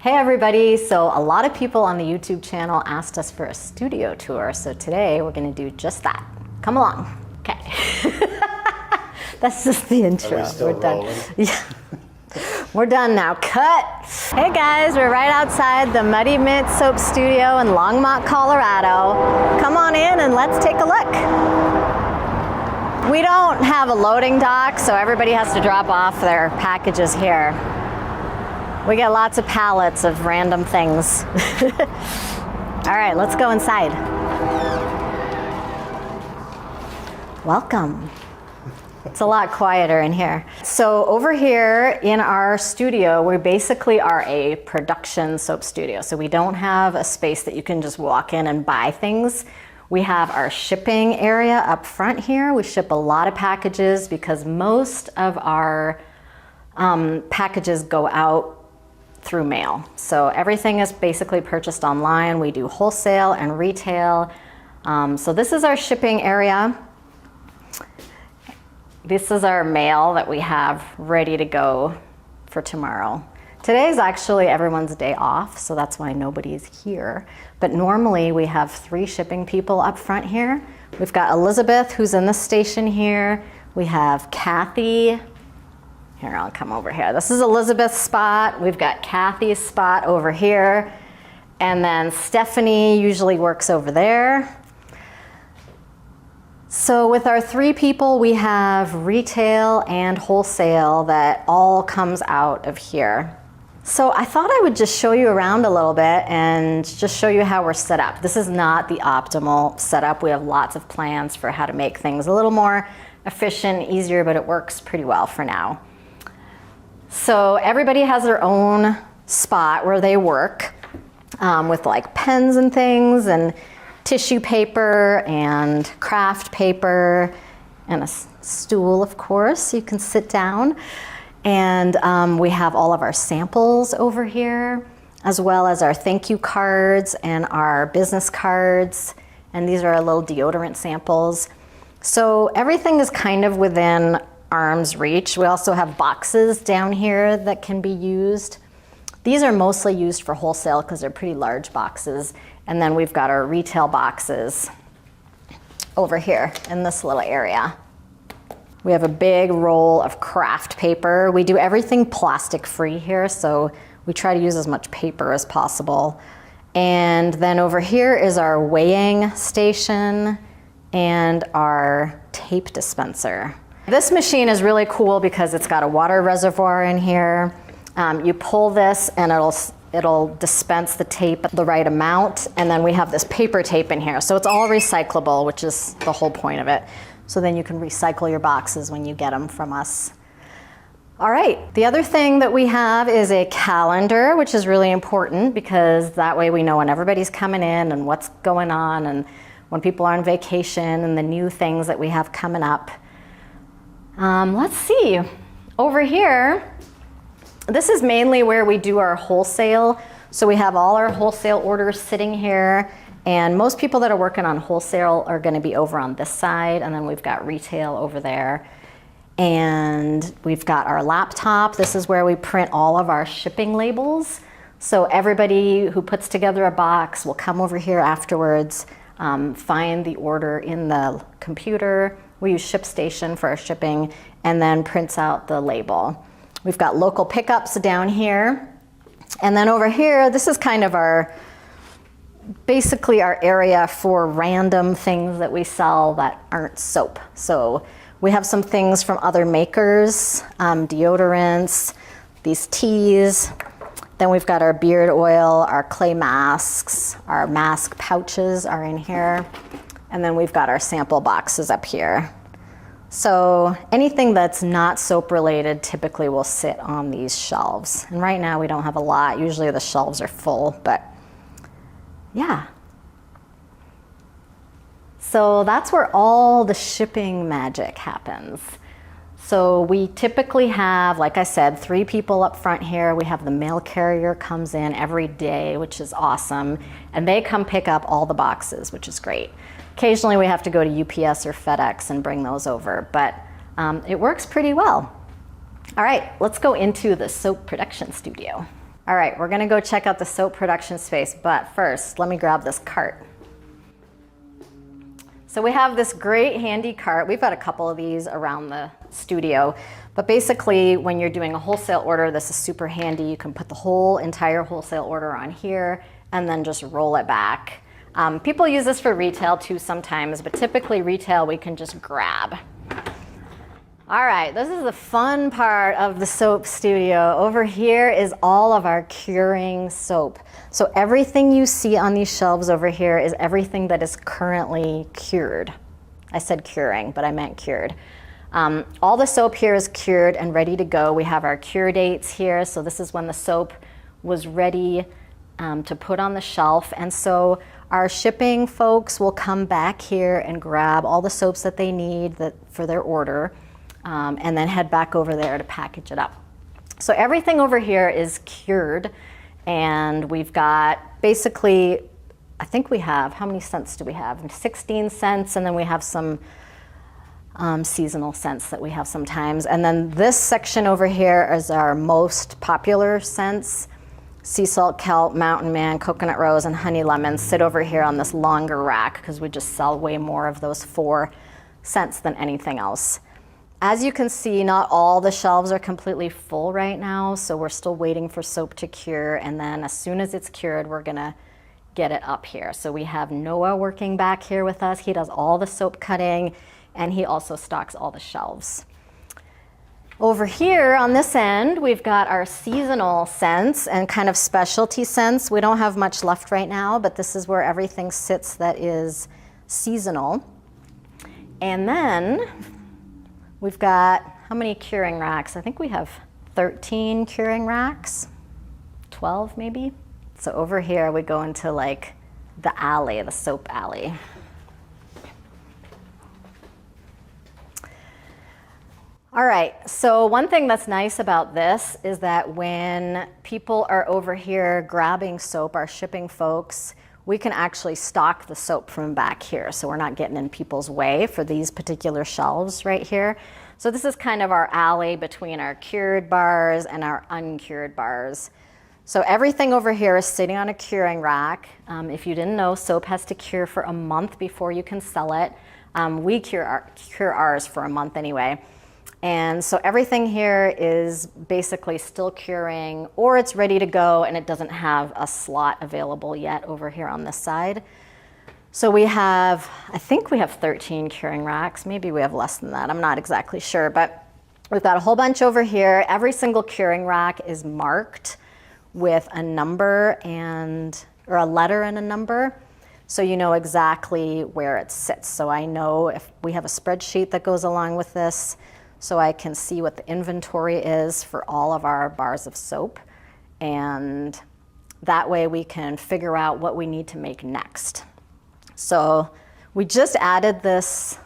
Hey everybody, so a lot of people on the YouTube channel asked us for a studio tour, so today we're going to do just that. Come along. Okay. That's just the intro. Are we still rolling? Yeah. We're done now. Cut. Hey guys, we're right outside the Muddy Mint Soap Studio in Longmont, Colorado. Come on in and let's take a look. We don't have a loading dock, so everybody has to drop off their packages here. We get lots of pallets of random things. All right, let's go inside. Welcome. It's a lot quieter in here. So over here in our studio, we basically are a production soap studio. So we don't have a space that you can just walk in and buy things. We have our shipping area up front here. We ship a lot of packages because most of our packages go out through mail. So everything is basically purchased online. We do wholesale and retail. So this is our shipping area. This is our mail that we have ready to go for tomorrow. Today is actually everyone's day off, so that's why nobody's here. But normally we have 3 shipping people up front here. We've got Elizabeth, who's in the station here. We have Kathy. Here, I'll come over here. This is Elizabeth's spot. We've got Kathy's spot over here. And then Stephanie usually works over there. So with our 3 people, we have retail and wholesale that all comes out of here. So I thought I would just show you around a little bit and just show you how we're set up. This is not the optimal setup. We have lots of plans for how to make things a little more efficient, easier, but it works pretty well for now. So everybody has their own spot where they work with like pens and things and tissue paper and craft paper and a stool, of course, so you can sit down. And we have all of our samples over here, as well as our thank you cards and our business cards. And these are our little deodorant samples. So everything is kind of within arm's reach. We also have boxes down here that can be used. These are mostly used for wholesale because they're pretty large boxes. And then we've got our retail boxes over here in this little area. We have a big roll of craft paper. We do everything plastic free here, so we try to use as much paper as possible. And then over here is our weighing station and our tape dispenser. This machine is really cool because it's got a water reservoir in here. You pull this and it'll dispense the tape the right amount, and then we have this paper tape in here. So it's all recyclable, which is the whole point of it. So then you can recycle your boxes when you get them from us. All right, the other thing that we have is a calendar, which is really important because that way we know when everybody's coming in and what's going on and when people are on vacation and the new things that we have coming up. Let's see, over here, this is mainly where we do our wholesale. So we have all our wholesale orders sitting here, and most people that are working on wholesale are gonna be over on this side, and then we've got retail over there. And we've got our laptop. This is where we print all of our shipping labels. So everybody who puts together a box will come over here afterwards, find the order in the computer. We use ShipStation for our shipping, and then prints out the label. We've got local pickups down here. And then over here, this is kind of basically our area for random things that we sell that aren't soap. So we have some things from other makers, deodorants, these teas. Then we've got our beard oil, our clay masks, our mask pouches are in here. And then we've got our sample boxes up here. So anything that's not soap related typically will sit on these shelves. And right now we don't have a lot. Usually the shelves are full, but yeah. So that's where all the shipping magic happens. So we typically have, like I said, 3 people up front here. We have the mail carrier comes in every day, which is awesome. And they come pick up all the boxes, which is great. Occasionally we have to go to UPS or FedEx and bring those over, but it works pretty well. All right, let's go into the soap production studio. All right, we're gonna go check out the soap production space, but first, let me grab this cart. So we have this great handy cart. We've got a couple of these around the studio, but basically when you're doing a wholesale order, this is super handy. You can put the whole entire wholesale order on here and then just roll it back. People use this for retail too sometimes, but typically retail we can just grab. All right, this is the fun part of the soap studio. Over here is all of our curing soap. So everything you see on these shelves over here is everything that is currently cured. I said curing, but I meant cured. All the soap here is cured and ready to go. We have our cure dates here. So this is when the soap was ready to put on the shelf. And so our shipping folks will come back here and grab all the soaps that they need for their order. And then head back over there to package it up. So everything over here is cured, and we've got basically, I think we have, how many scents do we have? 16 scents, and then we have some seasonal scents that we have sometimes. And then this section over here is our most popular scents. Sea salt, kelp, mountain man, coconut rose, and honey lemon sit over here on this longer rack because we just sell way more of those 4 scents than anything else. As you can see, not all the shelves are completely full right now, so we're still waiting for soap to cure, and then as soon as it's cured, we're gonna get it up here. So we have Noah working back here with us. He does all the soap cutting, and he also stocks all the shelves. Over here on this end, we've got our seasonal scents and kind of specialty scents. We don't have much left right now, but this is where everything sits that is seasonal. And then we've got, how many curing racks? I think we have 13 curing racks, 12 maybe. So over here we go into like the alley, the soap alley. All right, so one thing that's nice about this is that when people are over here grabbing soap, our shipping folks, we can actually stock the soap from back here. So we're not getting in people's way for these particular shelves right here. So this is kind of our alley between our cured bars and our uncured bars. So everything over here is sitting on a curing rack. If you didn't know, soap has to cure for a month before you can sell it. We cure ours for a month anyway. And so everything here is basically still curing, or it's ready to go and it doesn't have a slot available yet over here on this side. So we have, I think we have 13 curing racks. Maybe we have less than that. I'm not exactly sure, but we've got a whole bunch over here. Every single curing rack is marked with a number or a letter and a number. So you know exactly where it sits. So I know if we have a spreadsheet that goes along with this, so I can see what the inventory is for all of our bars of soap. And that way we can figure out what we need to make next. So we just added this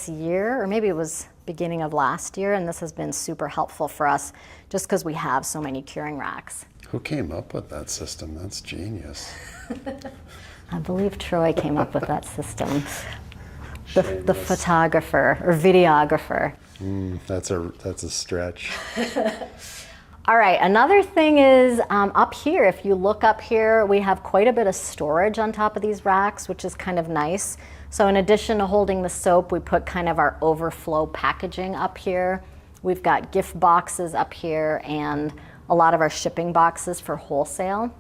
year, or maybe it was beginning of last year, and this has been super helpful for us just because we have so many curing racks. Who came up with that system? That's genius. I believe Troy came up with that system. The photographer or videographer. That's a stretch. All right, another thing is up here, if you look up here, we have quite a bit of storage on top of these racks, which is kind of nice. So in addition to holding the soap, we put kind of our overflow packaging up here. We've got gift boxes up here and a lot of our shipping boxes for wholesale.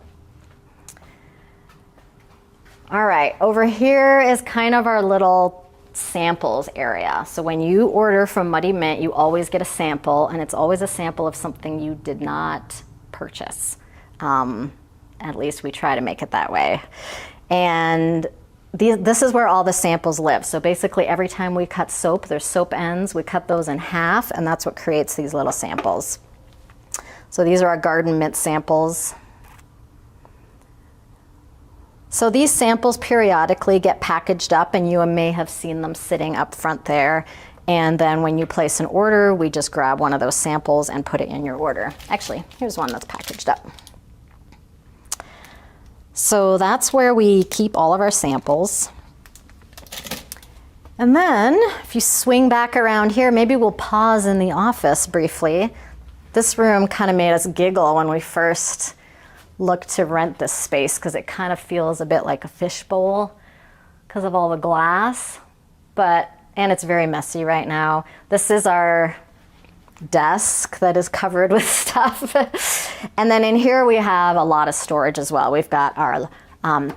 All right, over here is kind of our little samples area. So when you order from Muddy Mint, you always get a sample, and it's always a sample of something you did not purchase. At least we try to make it that way. And this is where all the samples live. So basically every time we cut soap, there's soap ends, we cut those in half, and that's what creates these little samples. So these are our Garden Mint samples. So these samples periodically get packaged up, and you may have seen them sitting up front there. And then when you place an order, we just grab one of those samples and put it in your order. Actually, here's one that's packaged up. So that's where we keep all of our samples. And then if you swing back around here, maybe we'll pause in the office briefly. This room kind of made us giggle when we first look to rent this space because it kind of feels a bit like a fishbowl because of all the glass, and it's very messy right now. This is our desk that is covered with stuff. And then in here we have a lot of storage as well. We've got our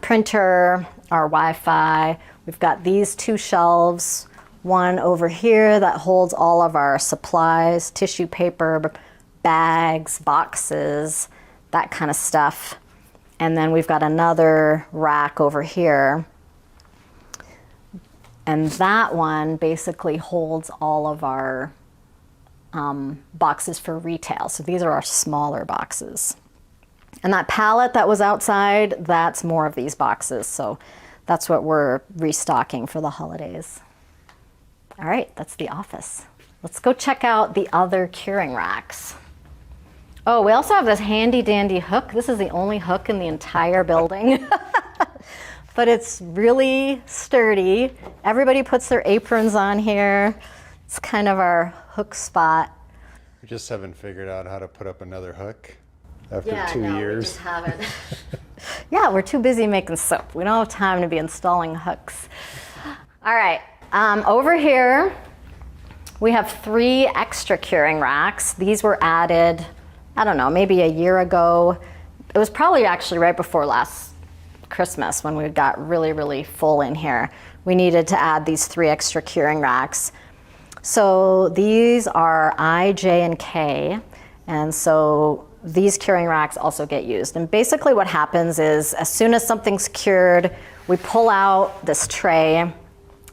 printer, our Wi-Fi. We've got these 2 shelves, one over here that holds all of our supplies, tissue paper, bags, boxes, that kind of stuff. And then we've got another rack over here. And that one basically holds all of our boxes for retail. So these are our smaller boxes. And that pallet that was outside, that's more of these boxes. So that's what we're restocking for the holidays. All right, that's the office. Let's go check out the other curing racks. Oh, we also have this handy dandy hook. This is the only hook in the entire building. But it's really sturdy. Everybody puts their aprons on here. It's kind of our hook spot. We just haven't figured out how to put up another hook after 2 We years. just haven't. Yeah, we're too busy making soap. We don't have time to be installing hooks. All right, over here, we have 3 extra curing racks. These were added, I don't know, maybe a year ago. It was probably actually right before last Christmas when we got really, really full in here. We needed to add these 3 extra curing racks. So these are I, J, and K. And so these curing racks also get used. And basically what happens is as soon as something's cured, we pull out this tray.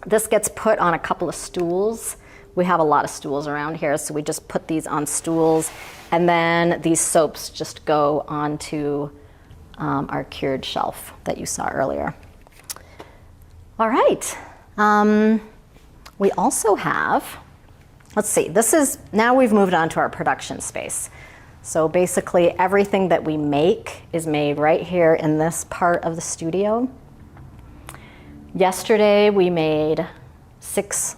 This gets put on a couple of stools. We have a lot of stools around here, so we just put these on stools. And then these soaps just go onto our cured shelf that you saw earlier. All right. We also have, let's see, now we've moved on to our production space. So basically everything that we make is made right here in this part of the studio. Yesterday we made 6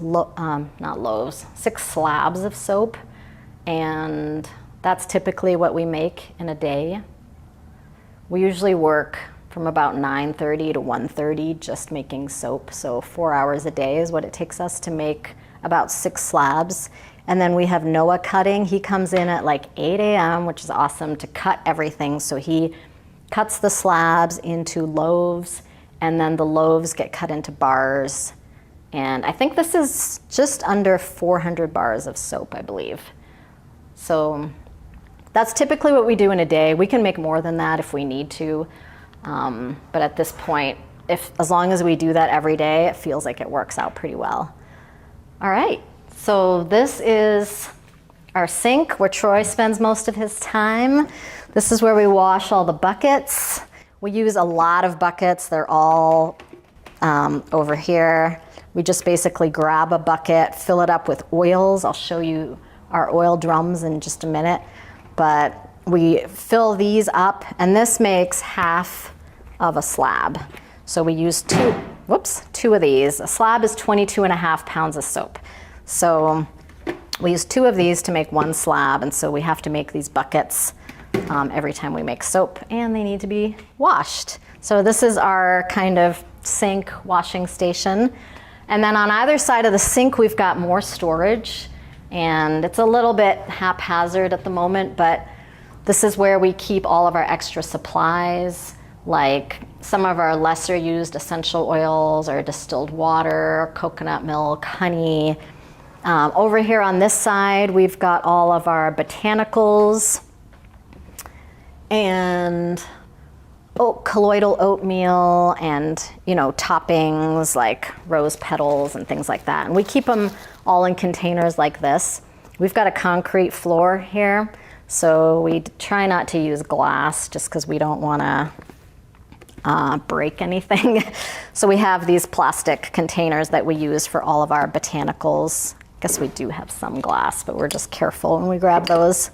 slabs of soap, and that's typically what we make in a day. We usually work from about 9:30 to 1:30 just making soap. So 4 hours a day is what it takes us to make about 6 slabs. And then we have Noah cutting. He comes in at like 8 a.m., which is awesome, to cut everything. So he cuts the slabs into loaves, and then the loaves get cut into bars. And I think this is just under 400 bars of soap, I believe. So that's typically what we do in a day. We can make more than that if we need to. But at this point, as long as we do that every day, it feels like it works out pretty well. All right, so this is our sink where Troy spends most of his time. This is where we wash all the buckets. We use a lot of buckets. They're all over here. We just basically grab a bucket, fill it up with oils. I'll show you our oil drums in just a minute. But we fill these up, and this makes half of a slab. So we use 2 of these. A slab is 22.5 pounds of soap. So we use 2 of these to make 1 slab, and so we have to make these buckets every time we make soap, and they need to be washed. So this is our kind of sink washing station. And then on either side of the sink, we've got more storage, and it's a little bit haphazard at the moment, but this is where we keep all of our extra supplies, like some of our lesser used essential oils or distilled water, coconut milk, honey. Over here on this side, we've got all of our botanicals and colloidal oatmeal and, toppings like rose petals and things like that. And we keep them all in containers like this. We've got a concrete floor here, so we try not to use glass just because we don't want to break anything. So we have these plastic containers that we use for all of our botanicals. I guess we do have some glass, but we're just careful when we grab those.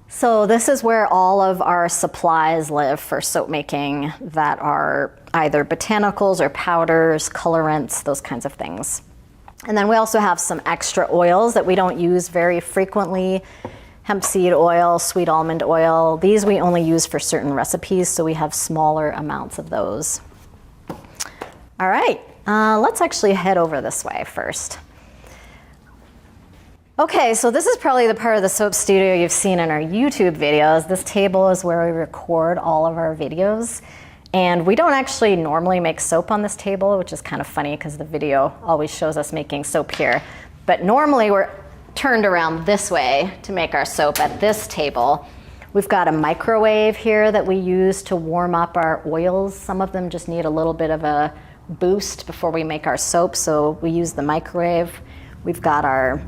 So this is where all of our supplies live for soap making that are either botanicals or powders, colorants, those kinds of things. And then we also have some extra oils that we don't use very frequently. hemp seed oil, sweet almond oil. These we only use for certain recipes, so we have smaller amounts of those. All right, let's actually head over this way first. Okay, so this is probably the part of the soap studio you've seen in our YouTube videos. This table is where we record all of our videos. And we don't actually normally make soap on this table, which is kind of funny because the video always shows us making soap here. But normally we're turned around this way to make our soap at this table. We've got a microwave here that we use to warm up our oils. Some of them just need a little bit of a boost before we make our soap, so we use the microwave. We've got our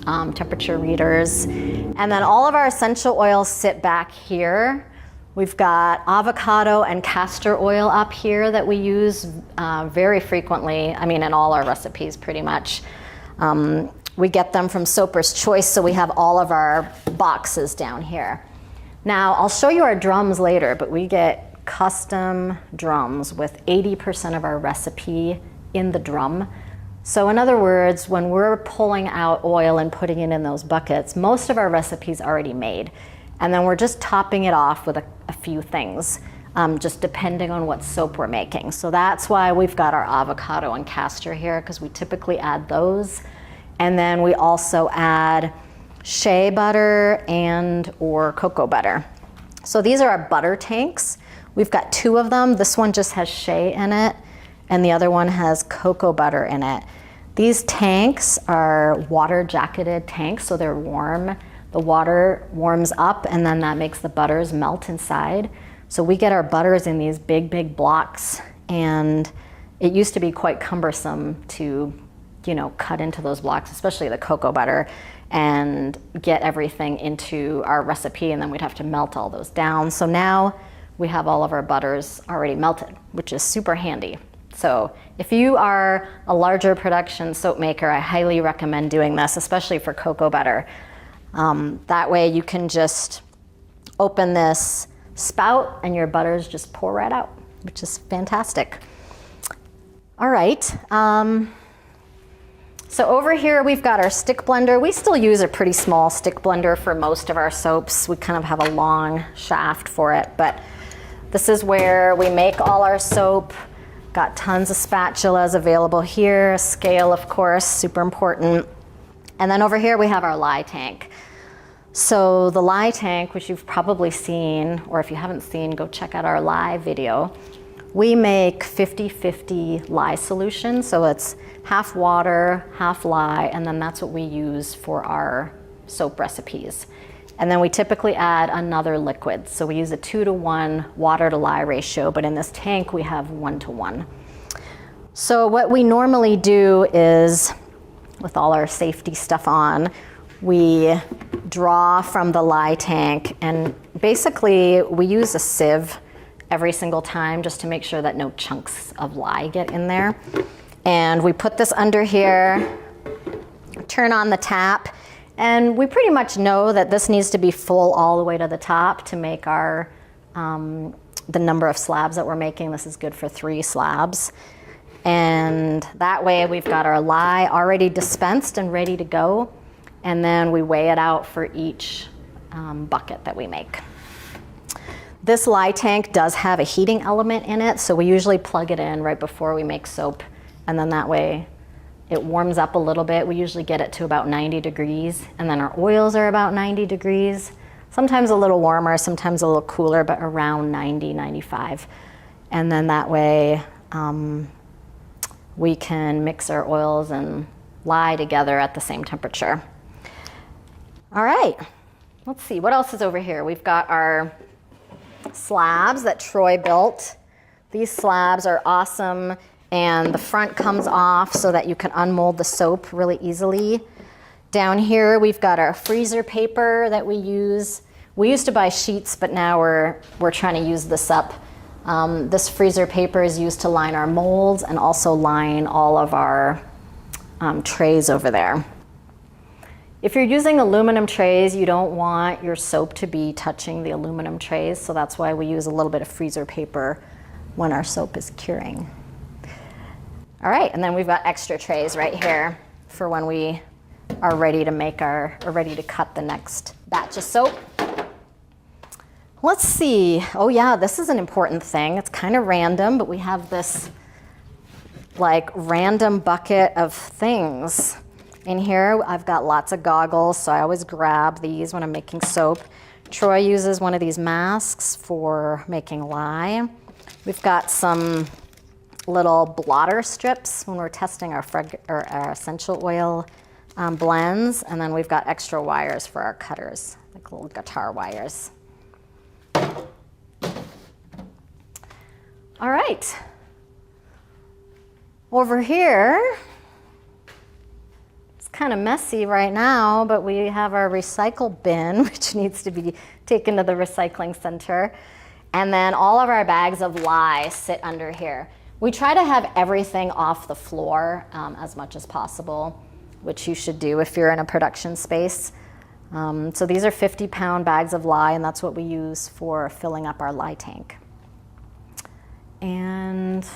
temperature readers. And then all of our essential oils sit back here. We've got avocado and castor oil up here that we use very frequently. I mean, in all our recipes pretty much. We get them from Soaper's Choice, so we have all of our boxes down here. Now, I'll show you our drums later, but we get custom drums with 80% of our recipe in the drum. So in other words, when we're pulling out oil and putting it in those buckets, most of our recipe's already made. And then we're just topping it off with a few things, just depending on what soap we're making. So that's why we've got our avocado and castor here, because we typically add those. And then we also add shea butter and or cocoa butter. So these are our butter tanks. We've got 2 of them. This one just has shea in it, and the other one has cocoa butter in it. These tanks are water jacketed tanks, so they're warm. The water warms up and then that makes the butters melt inside. So we get our butters in these big, big blocks, and it used to be quite cumbersome to, cut into those blocks, especially the cocoa butter, and get everything into our recipe, and then we'd have to melt all those down. So now we have all of our butters already melted, which is super handy. So if you are a larger production soap maker, I highly recommend doing this, especially for cocoa butter. That way you can just open this spout and your butters just pour right out, which is fantastic. All right. So over here we've got our stick blender. We still use a pretty small stick blender for most of our soaps. We kind of have a long shaft for it, but this is where we make all our soap. Got tons of spatulas available here, a scale of course, super important. And then over here we have our lye tank. So the lye tank, which you've probably seen, or if you haven't seen, go check out our lye video. We make 50-50 lye solution, so it's half water, half lye, and then that's what we use for our soap recipes. And then we typically add another liquid. So we use a 2-to-1 water to lye ratio, but in this tank we have 1-to-1. So what we normally do is, with all our safety stuff on, we draw from the lye tank, and basically we use a sieve every single time just to make sure that no chunks of lye get in there. And we put this under here, turn on the tap, and we pretty much know that this needs to be full all the way to the top to make our, the number of slabs that we're making. This is good for 3 slabs. And that way we've got our lye already dispensed and ready to go. And then we weigh it out for each bucket that we make. This lye tank does have a heating element in it, so we usually plug it in right before we make soap, and then that way it warms up a little bit. We usually get it to about 90 degrees, and then our oils are about 90 degrees. Sometimes a little warmer, sometimes a little cooler, but around 90, 95. And then that way we can mix our oils and lye together at the same temperature. All right, let's see, what else is over here? We've got our slabs that Troy built. These slabs are awesome, and the front comes off so that you can unmold the soap really easily. Down here we've got our freezer paper that we use. We used to buy sheets, but now we're trying to use this up. This freezer paper is used to line our molds and also line all of our trays over there. If you're using aluminum trays, you don't want your soap to be touching the aluminum trays, so that's why we use a little bit of freezer paper when our soap is curing. All right, and then we've got extra trays right here for when we are ready to cut the next batch of soap. Let's see. Oh yeah, this is an important thing. It's kind of random, but we have this like random bucket of things. In here, I've got lots of goggles, so I always grab these when I'm making soap. Troy uses one of these masks for making lye. We've got some little blotter strips when we're testing our essential oil blends, and then we've got extra wires for our cutters, like little guitar wires. All right. Over here, it's kind of messy right now, but we have our recycle bin, which needs to be taken to the recycling center. And then all of our bags of lye sit under here. We try to have everything off the floor as much as possible, which you should do if you're in a production space. So these are 50-pound bags of lye, and that's what we use for filling up our lye tank. And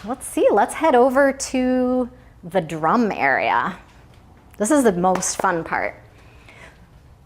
let's see, let's head over to the drum area. This is the most fun part.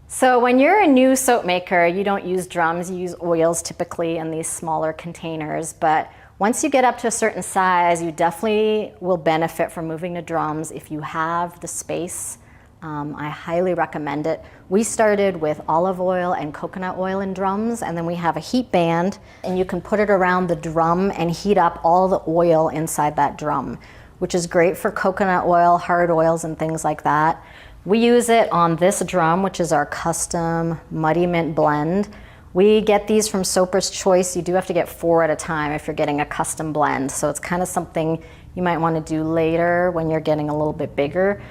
So when you're a new soap maker, you don't use drums, you use oils typically in these smaller containers, but once you get up to a certain size, you definitely will benefit from moving to drums if you have the space. I highly recommend it. We started with olive oil and coconut oil in drums, and then we have a heat band, and you can put it around the drum and heat up all the oil inside that drum, which is great for coconut oil, hard oils, and things like that. We use it on this drum, which is our custom Muddy Mint blend. We get these from Soaper's Choice. You do have to get 4 at a time if you're getting a custom blend, so it's kind of something you might want to do later when you're getting a little bit bigger.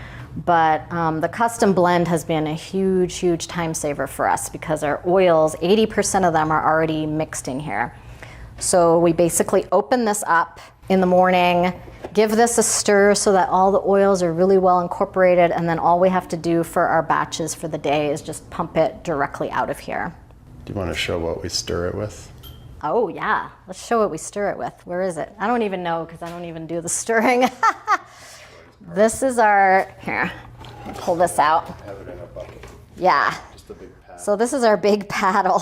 But the custom blend has been a huge, huge time saver for us because our oils, 80% of them are already mixed in here. So we basically open this up in the morning, give this a stir so that all the oils are really well incorporated, and then all we have to do for our batches for the day is just pump it directly out of here. Do you want to show what we stir it with? Oh yeah, let's show what we stir it with. Where is it? I don't even know because I don't even do the stirring. This is our, here, let me pull this out. Have it in a bucket. Yeah. Just a big paddle. So this is our big paddle.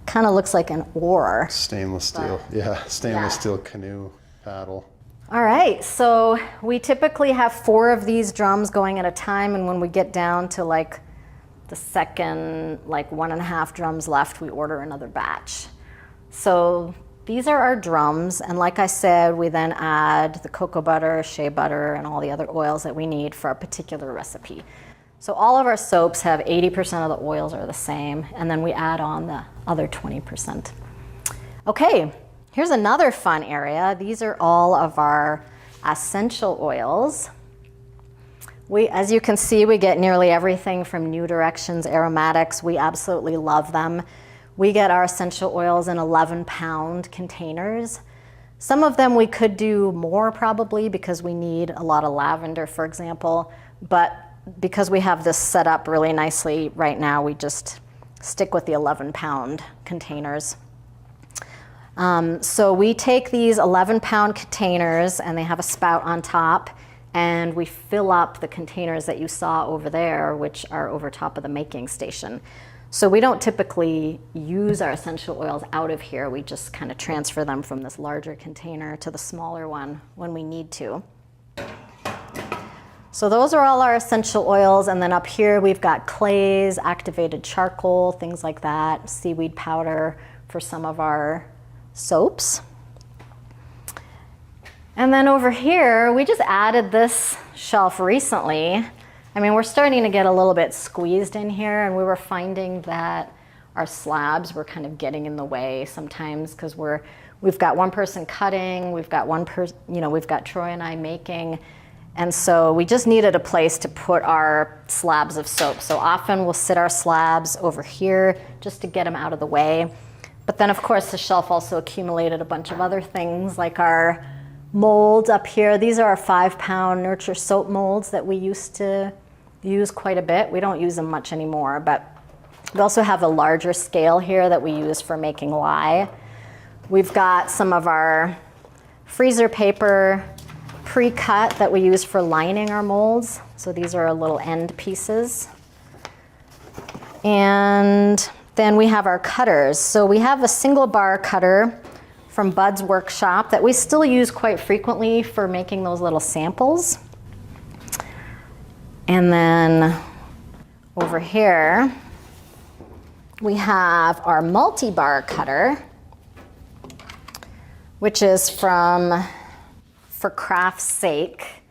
Kind of looks like an oar. Stainless steel, stainless steel canoe paddle. All right, so we typically have 4 of these drums going at a time, and when we get down to like the second, like 1.5 drums left, we order another batch. So these are our drums, and like I said, we then add the cocoa butter, shea butter, and all the other oils that we need for a particular recipe. So all of our soaps have 80% of the oils are the same, and then we add on the other 20%. Okay, here's another fun area. These are all of our essential oils. As you can see, we get nearly everything from New Directions Aromatics. We absolutely love them. We get our essential oils in 11-pound containers. Some of them we could do more probably because we need a lot of lavender, for example, but because we have this set up really nicely right now, we just stick with the 11-pound containers. So we take these 11-pound containers, and they have a spout on top, and we fill up the containers that you saw over there, which are over top of the making station. So we don't typically use our essential oils out of here. We just kind of transfer them from this larger container to the smaller one when we need to. So those are all our essential oils, and then up here we've got clays, activated charcoal, things like that, seaweed powder for some of our soaps. And then over here, we just added this shelf recently. I mean, we're starting to get a little bit squeezed in here, and we were finding that our slabs were kind of getting in the way sometimes because we've got one person cutting, we've got we've got Troy and I making, and so we just needed a place to put our slabs of soap. So often we'll sit our slabs over here just to get them out of the way. But then of course the shelf also accumulated a bunch of other things like our molds up here. These are our 5-pound Nurture soap molds that we used to use quite a bit. We don't use them much anymore, but we also have a larger scale here that we use for making lye. We've got some of our freezer paper, pre-cut that we use for lining our molds. So these are our little end pieces. And then we have our cutters. So we have a single bar cutter from Bud's workshop that we still use quite frequently for making those little samples. And then over here, we have our multi-bar cutter, which is from For Craft's Sake.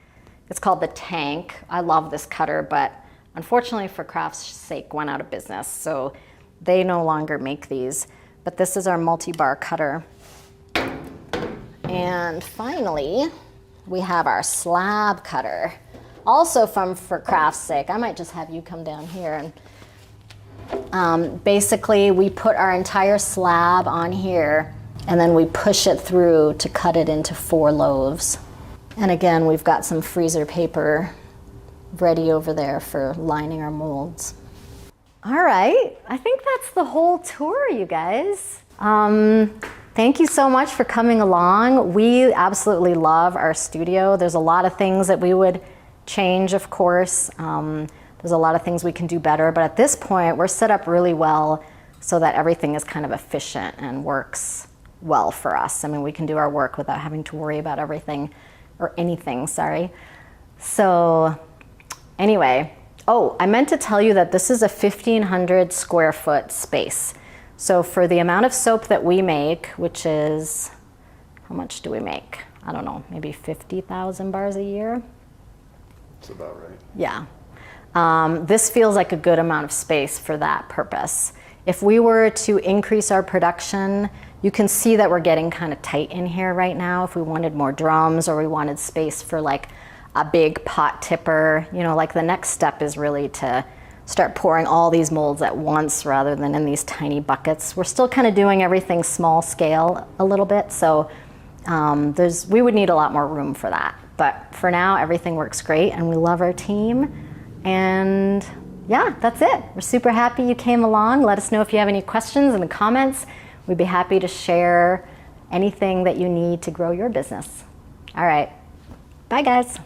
It's called the Tank. I love this cutter, but unfortunately For Craft's Sake went out of business, so they no longer make these. But this is our multi-bar cutter. And finally, we have our slab cutter, also from For Craft's Sake. I might just have you come down here. And basically, we put our entire slab on here, and then we push it through to cut it into 4 loaves. And again, we've got some freezer paper ready over there for lining our molds. All right, I think that's the whole tour, you guys. Thank you so much for coming along. We absolutely love our studio. There's a lot of things that we would change, of course. There's a lot of things we can do better, but at this point, we're set up really well so that everything is kind of efficient and works well for us. I mean, we can do our work without having to worry about everything, or anything, sorry. So anyway, oh, I meant to tell you that this is a 1,500 square foot space. So for the amount of soap that we make, which is, how much do we make? I don't know, maybe 50,000 bars a year? That's about right. Yeah. This feels like a good amount of space for that purpose. If we were to increase our production, you can see that we're getting kind of tight in here right now. If we wanted more drums or we wanted space for like a big pot tipper, you know, like the next step is really to start pouring all these molds at once rather than in these tiny buckets. We're still kind of doing everything small scale a little bit, so we would need a lot more room for that. But for now, everything works great and we love our team. And yeah, that's it. We're super happy you came along. Let us know if you have any questions in the comments. We'd be happy to share anything that you need to grow your business. All right, bye guys.